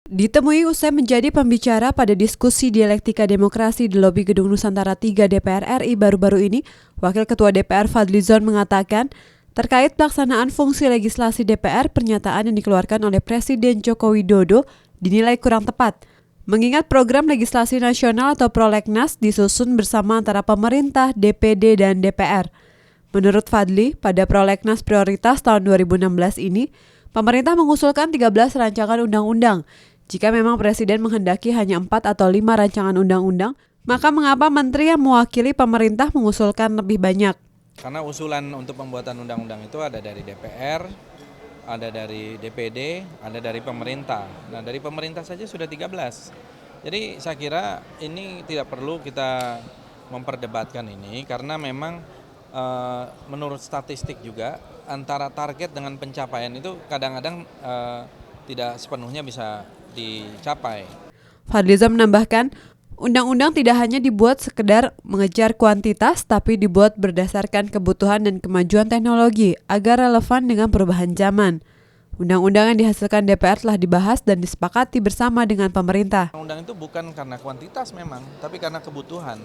Ditemui usai menjadi pembicara pada diskusi dialektika demokrasi di lobi Gedung Nusantara 3 DPR RI baru-baru ini, Wakil Ketua DPR Fadlizon mengatakan, terkait pelaksanaan fungsi legislasi DPR, pernyataan yang dikeluarkan oleh Presiden Joko Widodo dinilai kurang tepat. Mengingat program legislasi nasional atau Prolegnas disusun bersama antara pemerintah, DPD, dan DPR. Menurut Fadli, pada Prolegnas prioritas tahun 2016 ini, pemerintah mengusulkan 13 rancangan undang-undang. Jika memang Presiden menghendaki hanya 4 atau 5 rancangan undang-undang, maka mengapa Menteri yang mewakili pemerintah mengusulkan lebih banyak? Karena usulan untuk pembuatan undang-undang itu ada dari DPR, ada dari DPD, ada dari pemerintah. Nah, dari pemerintah saja sudah 13. Jadi saya kira ini tidak perlu kita memperdebatkan ini karena memang menurut statistik juga antara target dengan pencapaian itu kadang-kadang tidak sepenuhnya bisa dicapai. Fadlizon menambahkan, undang-undang tidak hanya dibuat sekedar mengejar kuantitas, tapi dibuat berdasarkan kebutuhan dan kemajuan teknologi agar relevan dengan perubahan zaman. Undang-undang yang dihasilkan DPR telah dibahas dan disepakati bersama dengan pemerintah. Undang-undang itu bukan karena kuantitas memang, tapi karena kebutuhan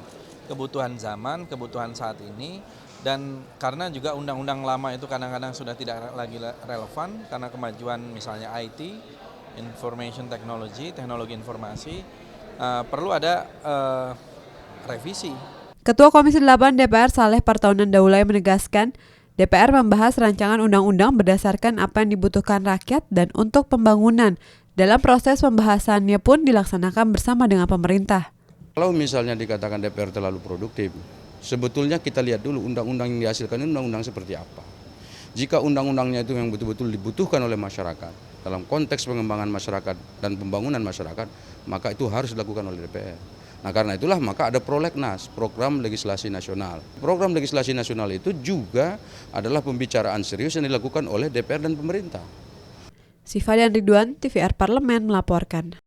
zaman, kebutuhan saat ini, dan karena juga undang-undang lama itu kadang-kadang sudah tidak lagi relevan karena kemajuan misalnya IT, information technology, teknologi informasi, perlu ada revisi. Ketua Komisi 8 DPR Saleh Partaunan Daulay menegaskan, DPR membahas rancangan undang-undang berdasarkan apa yang dibutuhkan rakyat dan untuk pembangunan. Dalam proses pembahasannya pun dilaksanakan bersama dengan pemerintah. Kalau misalnya dikatakan DPR terlalu produktif, sebetulnya kita lihat dulu undang-undang yang dihasilkan ini undang-undang seperti apa. Jika undang-undangnya itu yang betul-betul dibutuhkan oleh masyarakat, dalam konteks pengembangan masyarakat dan pembangunan masyarakat, maka itu harus dilakukan oleh DPR. Nah, karena itulah maka ada Prolegnas, Program Legislasi Nasional. Program Legislasi Nasional itu juga adalah pembicaraan serius yang dilakukan oleh DPR dan pemerintah. Sifadyan Ridwan, TVR Parlemen melaporkan.